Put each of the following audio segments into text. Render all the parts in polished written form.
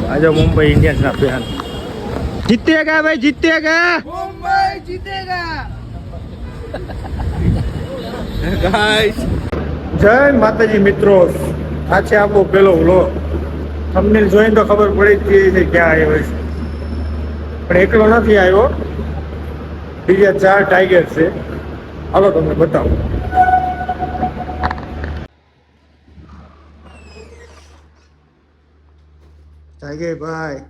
आज मुंबई इंडियंस ना फैन जीतेगा भाई जीतेगा मुंबई जीतेगा गाइस जय माताजी मित्रों आ છે આપણો પેલો વ્લોગ થંબનેલ જોઈને તો ખબર પડી જ ગઈ છે ક્યાં આવ્યો છે પણ એકલો નથી આવ્યો બીજા 4 ટાઈગર છે હાલો તમને બતાવું ટાઈગર ભાઈ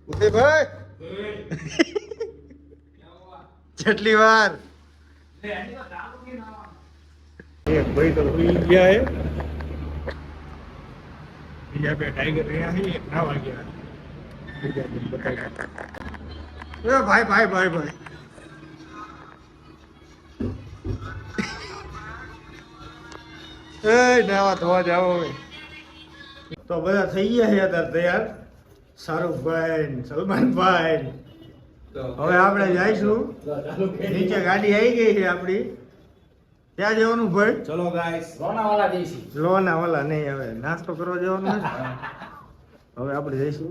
ઉદય ભાઈ કેટલી વાર एक भाई तो हुई गया है बीजा पे टाइगर रहा है एक ना आ गया बीजा पे बताया ए भाई भाई भाई भाई ए नवा धोवा जाओ तो બધા થઈ ગયા છે અત્યારે તૈયાર શાહરુખ ભાઈ સલમાન ભાઈ હવે આપણે જઈશું નીચે ગાડી આવી ગઈ છે આપણી ક્યાં જવાનું ભાઈ चलो गाइस लोनावाला जैसी લોનાવાલા નહીં હવે નાસ્તો કરવા જવાનું નથી હવે આપણે જઈશું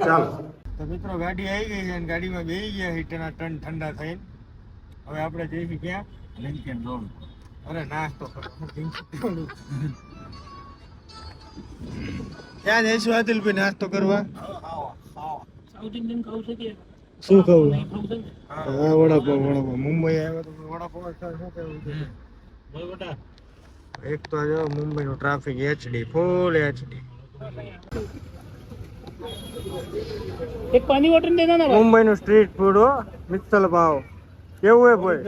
ચાલો તો મિત્રો ગાડી આવી ગઈ છે અને ગાડીમાં બેસી ગયા હીટરના ટન ઠંડા થઈને હવે આપણે જઈશું ક્યાં લિંકન રોડ અરે નાસ્તો ક્યાં જઈશું આદિલભાઈ નાસ્તો કરવા साउथ इंडियन खाऊ सके શું કહું હા વડાપાવ મુંબઈ આવ્યો તો વડાપાવ શું કહેવું છે बोल बेटा એક તો જો મુંબઈનું ટ્રાફિક એચડી ફૂલ એચડી एक पानी बॉटल देना ना મુંબઈનું સ્ટ્રીટ ફૂડ હો મિત્તલ ભાવ કેવું હે ભાઈ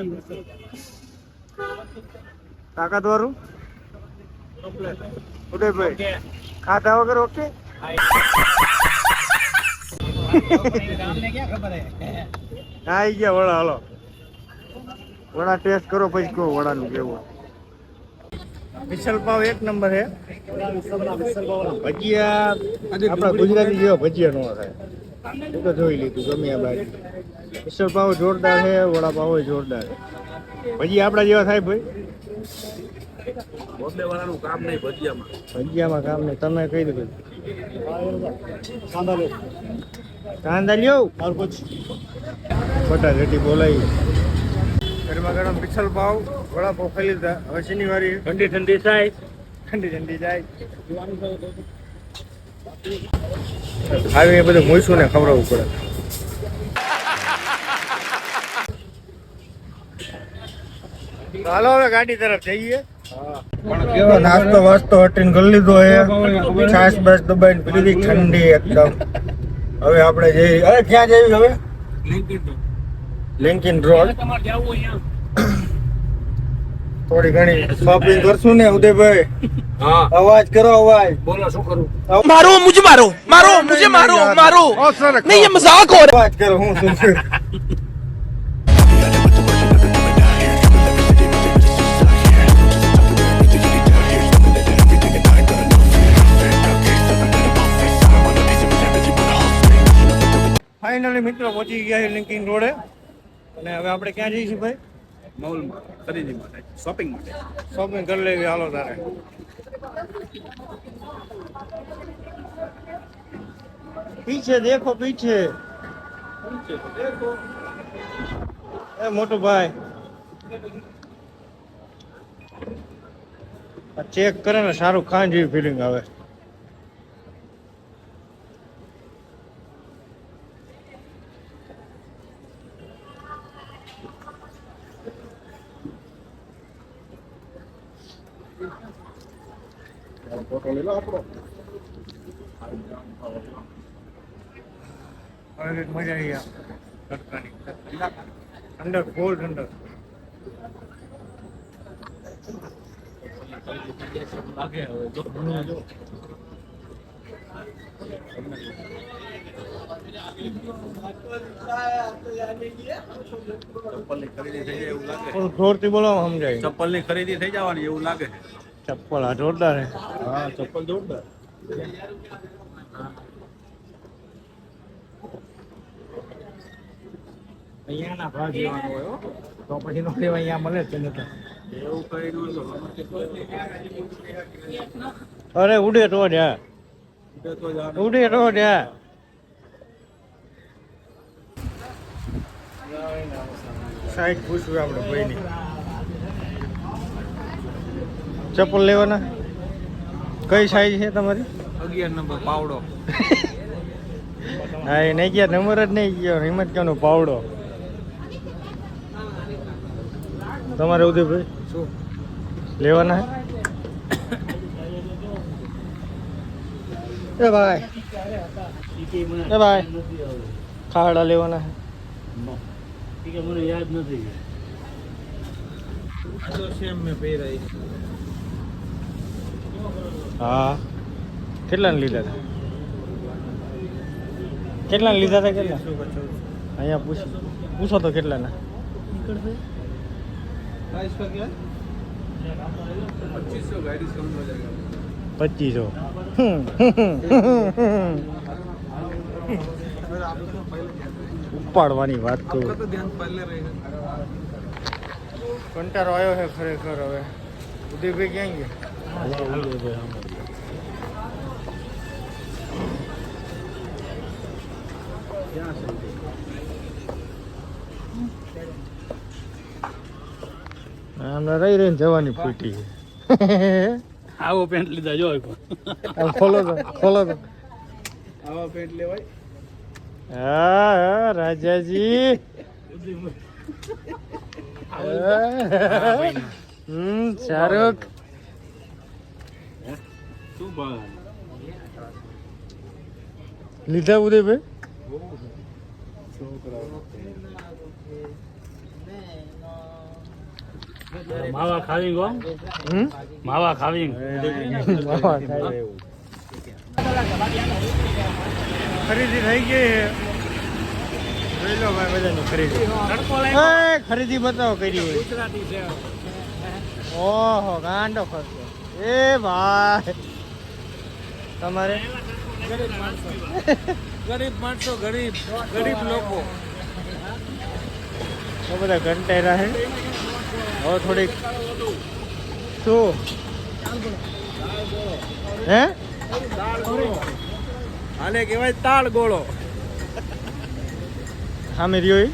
તાકાત વાળું ઉદયભાઈ ખાધા વગર ઓકે क्या खबर है આવી ગયા વડા હાલો વડા ટેસ્ટ કરો પછી કહો વડાનું કેવું મિસલ પાવ એક નંબર હે ભજીયા આપણા ગુજરાતી જેવા ભજીયા નો થાય એ તો જોઈ લીધું ગમે આ બાજુ મિસલ પાવ જોરદાર છે વડાપાવ જોરદાર ભજીયા આપણા જેવા થાય ભાઈ બોમ્બે વાળાનું કામ નહીં ભજીયામાં કામ નહીં તમે કહી દીધું કાંદા લ્યો બટા રેટી બોલાવી ગરમા ગરમ મિસલ પાવ વડાપાવ ખાઈ લીધા હવે શનિવારી ठंडी ठंडी चाय ઠંડી ઠંડી જાય આવી એ બધું મૂઈશું ને ખવડાવવું પડે હાલો હવે ગાડી તરફ જઈએ નાસ્તો વાસ્તો હટીને કરી લીધો હે છાસ બસ દબાઈને પી લીધી ઠંડી એકદમ હવે આપણે જઈએ અરે ક્યાં જઈએ હવે લિંકન રોડ થોડી ઘણી શોપિંગ કરશું ને ઉદયભાઈ हाँ અવાજ કરો અવાજ बोलो शू करूं मारो मुझे मारो मारो मुझे मारो मारो नहीं ये मजाक हो रहा અવાજ કરો હું શું ફાઇનલી મિત્રો પહોંચી ગયા છે લિંકિંગ રોડે અને હવે આપણે ક્યાં જઈશું ભાઈ मॉल खरीदी माटे शॉपिंग माटे શોપિંગ કરી લેવી હાલો તારે પીછે દેખો પીછે એ મોટું ભાઈ ચેક કરે ને શાહરુખ ખાન જેવી ફિલિંગ આવે फोटो ले लो आपको હવે કંઈક મજા આવી તડકાની ઠંડક ફૂલ ઠંડક आगे जो ચપ્પલની ખરીદી થઈ જાય એવું લાગે થોડું જોરથી બોલો સમજાય ચપ્પલની ખરીદી થઈ જવાની એવું લાગે ચપ્પલ આ જોરદાર હે હા ચપ્પલ જોરદાર અહીંયાના ભાવ જેવાનો હોય તો પછી નો લેવા અહીંયા મળે જ નથી એવું કઈ નો અરે ઉડે તો જા ઉડે તો જા સાઈડ પૂછવું આપણે ભાઈની ચપ્પલ લેવાના કઈ સાઈઝ છે તમારી 11 નંબર પાવડો. હા એ નહીં ગયા નંબર જ નહીં ગયો હિંમત ક્યાંનો પાવડો તમારે ઉદયભાઈ શું લેવાના હે એ ભાઈ એ ભાઈ ખાડા લેવાના હે મને યાદ નથી. તો સેમ મેં પહેરાઈ. હા કેટલાને લીધા હતા કેટલાને લીધા હતા કેટલા અહીંયા પૂછો તો કેટલાના प्राइस का क्या है? 2500 गाड़ी कम हो जाएगा. 2500 ઉપાડવાની વાત તો आपका तो ध्यान पहले रहेगा. કંટાળો આવ્યો છે ખરેખર હવે ઉદયભાઈ ક્યાં ગયા क्या है? હમણાં રહી રહીને જવાની ફૂટી આવો પેન્ટ લીધા જો આમ ખોલો તો આવા પેન્ટ લેવાય. હા હા રાજાજી શાહરુખ શું ભાવ? લીધા ઉદયભાઈ માવા ખાવી ગો. માવા ખાવી. ખરીદી થઈ ગઈ છે જોઈ લો ભાઈ બધાની ખરીદી ખરીદી બતાવો કરી હોય ગુજરાતી છે. ઓહો ગાંડો ખર્ચો એ ભાઈ તમારે ગરીબ માણસો ગરીબ લોકો. તો બધા કંટાળ્યા છે હવે થોડીક શું હે આને કહેવાય તાળ ગોળો. સામે રહ્યો એ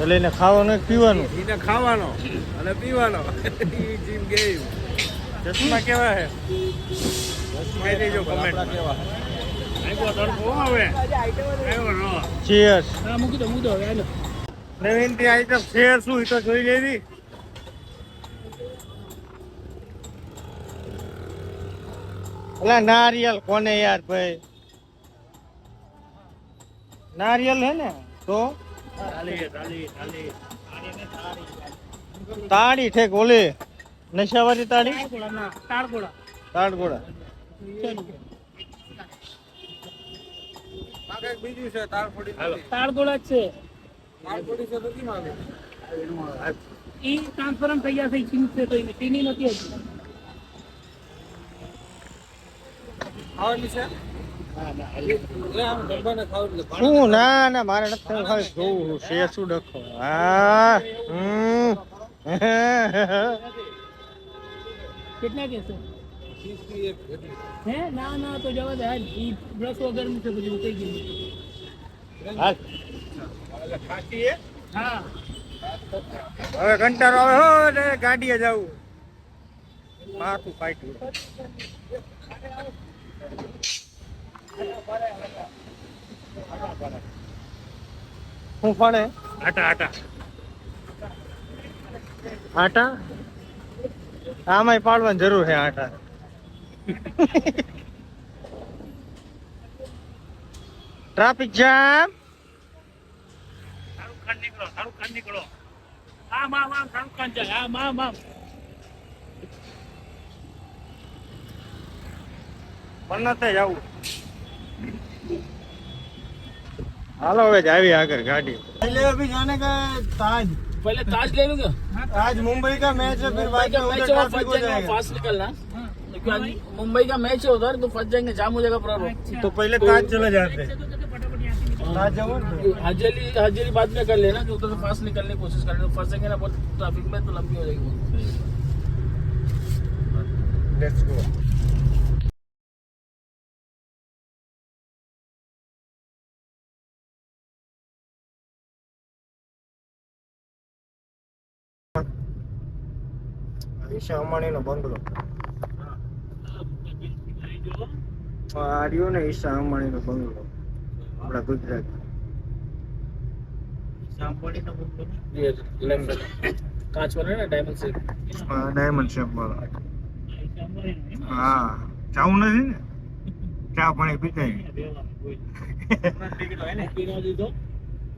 એટલે એને ખાવાનું કે પીવાનું એને ખાવાનો અને પીવાનો. Gym game. ચશ્મા કેવા છે કહી દેજો કમેન્ટ કેવા. આવ્યો તડકો આવે. આવ્યો રો. ચીયર્સ હા મૂકી દો યાર. નવીન થી આઈટમ શેર શું એ તો જોઈ લેવી અલા નારિયેલ કોને યાર ભાઈ નારિયેલ હે ને તો તાળી ઠેક ઓલી નશાવાળી તાળી તાળગોળા બીજું છે તાળફોડી. તાળગોળા જ છે તાળફોડી છે તો કેમ આવે? ઈ ટ્રાન્સફરમ થઈ ગયા છે ચીન છે તો એની ટીની નથી હજી ખાવાની છે? આમ ડબ્બાને ખાવ એટલે શું ના ના મારે નથી ખાલી જોવું છે શું ડખો હા કેટલા કે છે 30 की एक घटी. હે ના ના તો જવા દે હાલ ઈ બ્રશ વગરનું છે બધું ઉતરી ગયું હાલ એટલે ખાટી હે. હા હવે કંટાળો આવે હો ને ગાડીએ જવું માથું ફાટ્યું શું ફાડે આટા આટા આમાંય પાડવાની જરૂર છે આટા ટ્રાફિક જામ શાહરુખ ખાન નીકળો હા મામ શાહરુખ ખાન જાય હા મામ મન્નતે જવું હાલો હવે જ આવી આગળ ગાડી पहले अभी जाने का ताज पहले ताज ले लूंगा आज मुंबई का मैच है फिर बाद में उधर ट्रैफिक हो जाएगा फास्ट निकलना क्योंकि मुंबई का मैच है उधर तो फंस जाएंगे जाम हो जाएगा प्रॉब्लम तो पहले ताज चले जाते हाजिरी बाद में कर लेना, जो उधर से फास्ट निकलने की कोशिश करें, तो फंसेंगे ना बहुत ट्रैफिक में तो लंबी हो जाएगी। Let's go. ઈશા અંબાણીનો બંગલો. આ રહ્યો ને ઈશા અંબાણીનો બંગલો આપણા ગુજરાત. ये लेफ्ट कांच वाला है ना, डायमंड से। ડાયમંડ શેપ વાળો. હા ચાવું નથી ને, ચા પાણી પીતા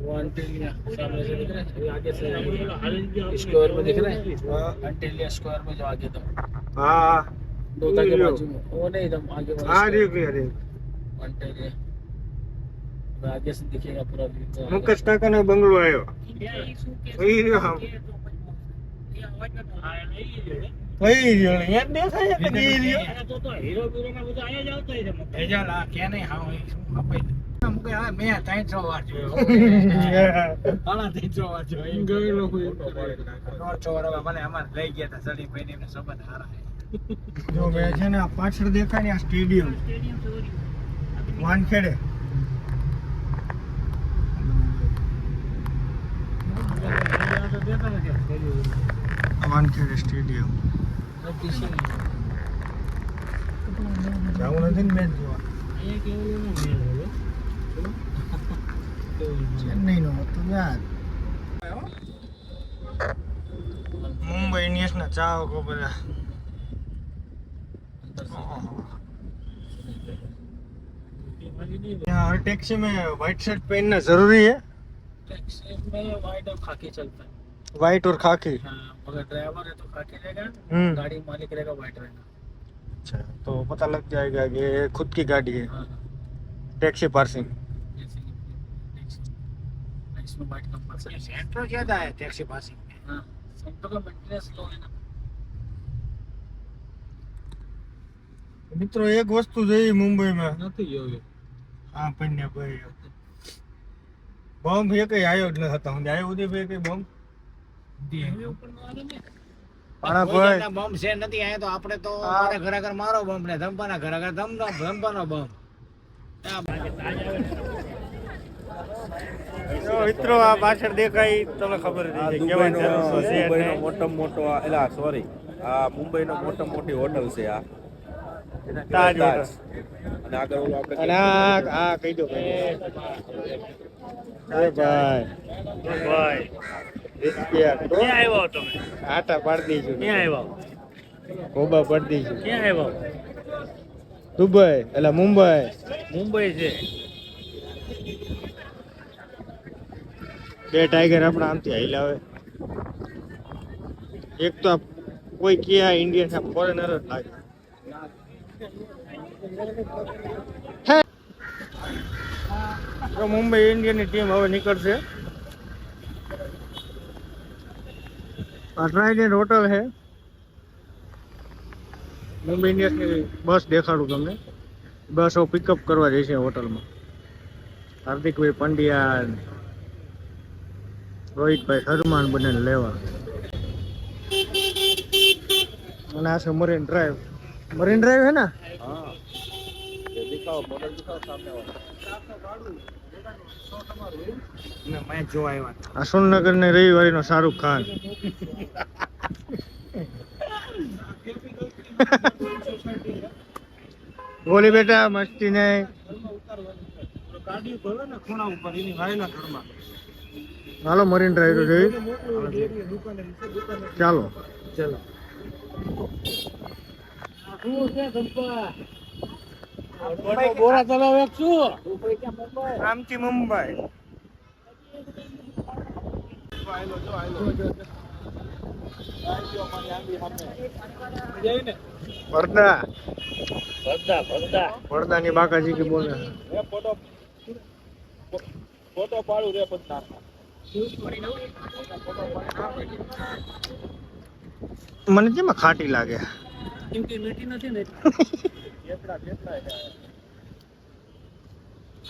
वो अंटेलिया सामने से दिख रहा है, आगे से स्क्वायर में दिख रहा है, अंटेलिया स्क्वायर में जो आगे था, હા तोता के बाजू में, वो नहीं एकदम आगे वाला આ square, રહ્યું રહ્યું. अंटेलिया आगे से दिखेगा पूरा व्यू। મુકેશ કાકાનો બંગલો આવ્યો. એ રહ્યો આમ. એ રહ્યો ને, એમ દેખાય છે કે એ રહ્યો. હીરો બીરો ના બધા અહીંયા જ આવતા હોય છે. भेजा ला क्या नहीं हाँ वही मुके हाँ मैं 300 વાર જોયો હાલા 300 વાર જોયો એમ ગયો લોકો નોર ચોરવા મને અમાર લઈ ગયા હતા સડી ભાઈ ને સંબંધ હારા જો મેં છે ને આ પાછળ દેખાય ને આ સ્ટેડિયમ વાનખેડે. વાનખેડે સ્ટેડિયમ જવું નથી ને મેચ જોવા. ચેન્નઈનો હતો યાર. મુંબઈ ઇન્ડિયન્સ ના ચાહકો બધા. यहाँ हर टैक्सी में व्हाइट शर्ट पहनना जरूरी है. टैक्सी में वाइट और खाकी चलता है, व्हाइट और खाकी. हाँ अगर ड्राइवर है तो खाकी रहेगा, गाड़ी मालिक रहेगा व्हाइट रहेगा। अच्छा तो पता लग जाएगा कि ये खुद की गाड़ी है. हाँ टैक्सी पार्सिंग. जैसे कि टैक्सी में व्हाइट कंपल्सरी। सेंटर ज्यादा है टैक्सी पासिंग में. हाँ सेंटर का मेंटेनेंस लो है ना। મિત્રો એક વસ્તુ જોઈ મુંબઈમાં નથી જોયું આ પન્યા ભાઈ બોમ્બ એ કઈ આવ્યો જ ન હતા. હું આવ્યો ઉદયભાઈ કઈ બોમ્બ પાણા ભાઈ બોમ્બ છે નથી આયા તો આપણે તો મારા ઘર આગળ મારો બોમ્બ ને ધંપાના ઘર આગળ ધંપાનો બોમ્બ. મિત્રો આ પાછળ દેખાય તમને ખબર છે કેવા જલસો છે. મુંબઈનો મોટામાં મોટો એલા સોરી આ મુંબઈનો મોટામાં મોટી હોટલ છે આ તાજ હોટલ. અને આગળ ઓલું અને આપણે આ કહી દો ભાઈ ભાઈ ક્યાં આવ્યો તમે? આટા પાડી દઈશું. ક્યાં આવ્યો? કોબા પાડી દઈશું. ક્યાં આવ્યો? દુબઈ એટલે મુંબઈ. મુંબઈ છે. બે ટાઈગર આપણા આમથી હાઈલાવે. એક તો કોઈ કે ઇન્ડિયન ફોરેનર જ લાગે. તો મુંબઈ ઇન્ડિયનની ટીમ હવે નીકળશે. આ ટ્રાઇડન્ટ હોટલ છે. મુંબઈ ઇન્ડિયન્સની બસ દેખાડું તમને. બસ પિકઅપ કરવા જઈશે હોટલમાં. હાર્દિકભાઈ પંડ્યા, રોહિતભાઈ શર્મા બધાને લેવા. અને આ છે મરીન ડ્રાઈવ. મરીન ડ્રાઈવ હે ને? હા ये दिखाओ मॉडल दिखाओ सामने वाला મેચ જોવા આવ્યા. આ સોનનગર ને રવિવારી નો શાહરુખ ખાન. બોલી બેટા મસ્તી નહીં. ગાડી ભરે ને ખૂણા ઉપર એની વાયના ઘરમાં. હાલો મરીન ડ્રાઈવ તો જોઈ. ચાલો ચલો બોરા તલાવ એક શું આમથી મુંબઈ. પડદા પડદાની બાકાજી કે બોલે. ફોટો પાડું રે બધા મને કેમાં ખાટી લાગે. કેમ કે મીઠી નથી ને.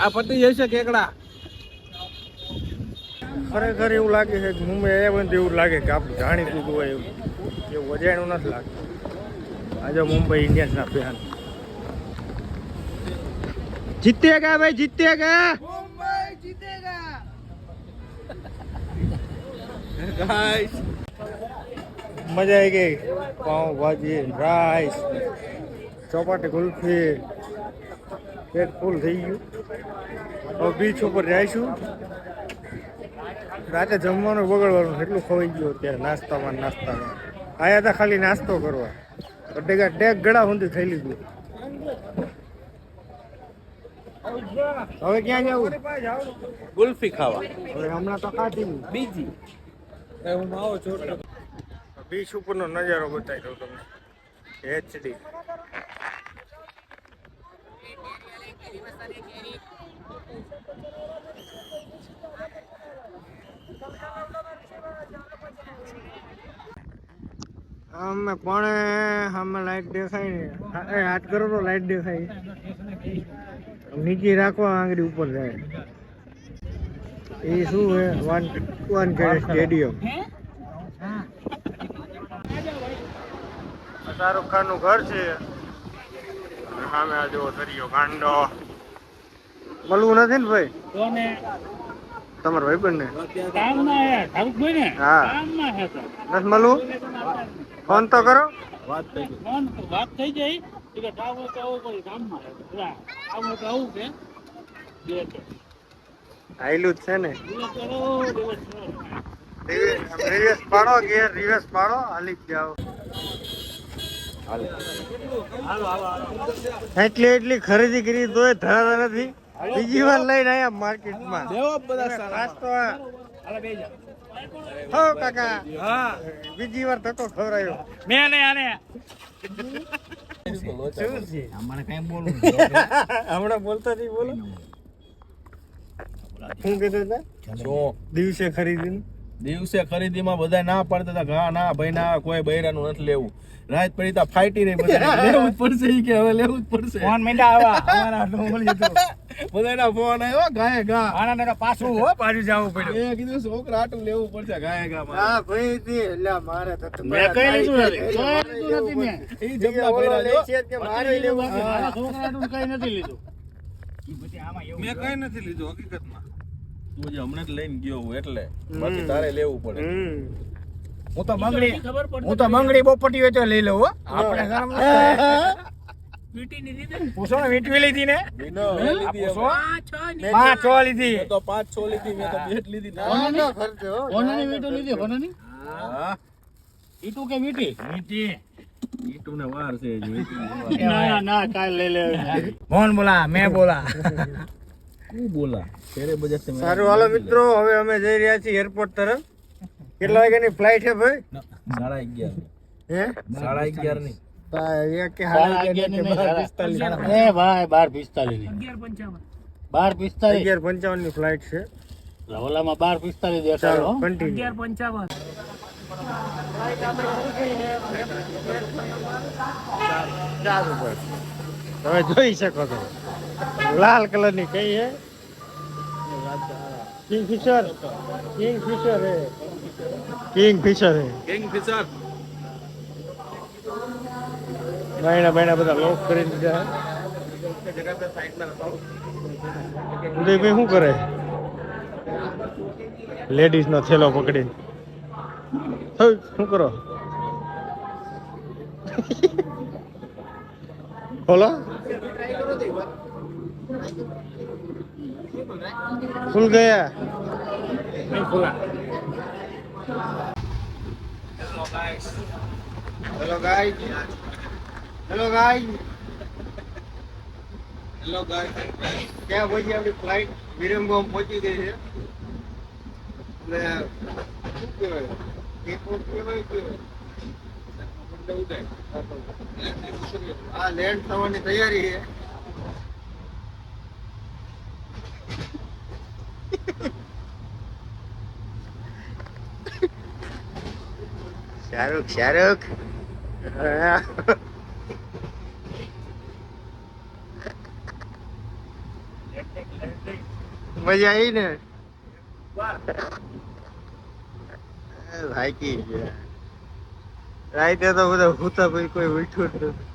આ પતી જશે કેકડા ખરેખર એવું લાગે છે કે મુંબઈ આવ્યા હોય ને તો એવું લાગે કે આપણે જાણીતું હોય એવું અજાણ્યું નથી લાગતું. આજે મુંબઈ ઇન્ડિયન્સના ફેન જીતેગા ભાઈ જીતેગા. ગાઈસ મજા આવી ગઈ. પાઉં ભાજી, રાઈસ, ચોપાટી, કુલ્ફી, પેટ ફૂલ થઈ ગયું. હવે બીચ ઉપર જઈશું. રાતે જમવાનું બગડવાનું છે, એટલું ખવાઈ ગયું અત્યારે નાસ્તામાં. આયા હતા ખાલી નાસ્તો કરવા, ડેક ગળા સુધી થઈ લીધું. હવે ક્યાં જવું? ગુલ્ફી ખાવા. હવે હમણાં તો ખાધી બીજી બીચ ઉપરનો નજારો બતાવી દઉં તમને. HD અમે પણ લાઈટ દેખાય ને હાથ કરો તો લાઈટ દેખાય. નીચે રાખવા આંગળી ઉપર જાય. એ શું હે? વાનખેડે સ્ટેડિયમ. શાહરુખ ખાન નું ઘર છે. સામે આ જો દરિયો ગાંડો. મળવું નથી ને ભાઈ કોને તમારા ભાઈબંધ ને? કામમાં હે શાહરુખભાઈ ને હા. કામમાં હે તો નથી મળવું? ફોન તો કરો. વાત થઈ જાય કે કામ તો આવું કોઈ કામમાં હે કામ તો આવું છે બે કે આયલું જ છે ને. દિવસ કરો દિવસ કરો રિવેસ પાડો, ગેર રિવેસ પાડો, હાલી જ જાઓ. એટલી ખરીદી કરી તોય ધરાતા નથી. બીજી વાર લઈને આયા માર્કેટમાં. નાસ્તો હો કાકા. હા બીજી વાર ધક્કો ખવડાયો. મેં ને આને હમણાં બોલતા નહીં. બોલો શું કહેતા હતા? શું દિવસે ખરીદી દિવસે ખરીદીમાં બધા ના પાડતા હતા, ઘા ના ભાઈ ના, કોઈ બૈરાનું નથી લેવું. રાત પડી તા ફાઈટી રહી, બધા લેવું જ પડશે ઈ કે હવે લેવું જ પડશે. ફોન મીંડા આવા અમારા હાથમાં મળી જતો બધાના ફોન આવ્યો ગાય ગા. આના ને પાછું હો પાછું જવું પડ્યું. એ કીધું છોકરા આટલું લેવું પડશે ગાય ગા માં. હા ભાઈ દી એટલે મારે તો મેં કઈ લીધું નથી મેં ઈ જમલા બૈરા જો. મારે લેવું છે. મારા છોકરાનું કઈ નથી લીધું મેં કઈ નથી લીધું હકીકતમાં. તું જે હમણાં જ લઈને ગયો હું એટલે બાકી તારે લેવું પડે. હું તો મંગળી ખબર પડતી હું તો મંગળી બોપટી હોય તો લઈ લઉં હો. આપણે શરમ નથી. વીટીની લીધી પૂછો ને વીંટવી લીધી ને વિનો મેં લીધી હવે. પાંચ છ લીધી મેં તો 5-6 લીધી, મેં તો 2 લીધી. હોનાની વીટો લીધી હોનાની હા ઈટુ કે વીટી વીંટી ઈટુને વાર છે હજી. ના કાલ લઈ લે મોહન બોલા મેં બોલા શું બોલા તેરે બજટ से મેં સારું હાલો મિત્રો, હવે અમે જઈ રહ્યા છીએ એરપોર્ટ તરફ. કેટલા વાગ્યાની ફ્લાઇટ છે ભાઈ? 11:30 હે 11:30 ની. એક કે 11:45 એ ભાઈ 12:45 12:45 11:55 ની ફ્લાઇટ છે. ઓલામાં 12:45 દેખાડો ચાલો કન્ટિન્યુ. 11:55 તમે જોઈ શકો છો લાલ કલર ની કઈ હે? કિંગફિશર. કિંગફિશર હે. કિંગફિશર હે. કિંગફિશર બાયણા બધા લોક કરી દીધા. ઉદયભાઈ શું કરે? લેડીઝ નો થેલો પકડી શું કરો? બોલો ખુલ ગયા. Hello guys. Hello guys. Hello guys. ક્યાં પહોંચી આપણી ફ્લાઇટ? વિરમગામ પહોંચી ગઈ છે. એટલે શું કહેવાય? એરપોર્ટ કહેવાય કે આ લેન્ડ થવાની તૈયારી છે. શાહરુખ મજા આવી ને? થાકી ગયા રાઈતે તો બધા હુતા પછી કોઈ ઉઠ્યું જ નથી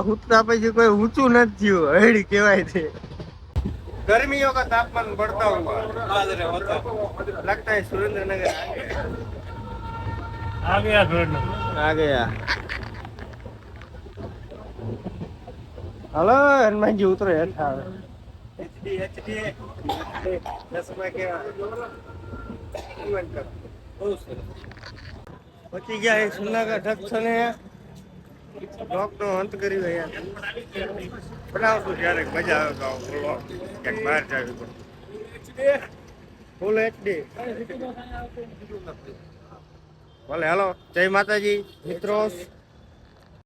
હુતા પછી કોઈ ઊંચું નથી થયું હળી કહેવાય છે गर्मियों का तापमान बढ़ता हुआ लगता है सुरेंद्रनगर આ ગયા ઘરનો आ गया हेलो हनुमान जी उतरो हेठा પછી ગયા એ સુનાગા જંકશને બ્લોક નો અંત કર્યો યાર બનાવશું ક્યારેક મજા આવે તો બ્લોક ક્યાંક બહાર જાવી પડે ફૂલ એચડી ભલે હાલો જય માતાજી મિત્રો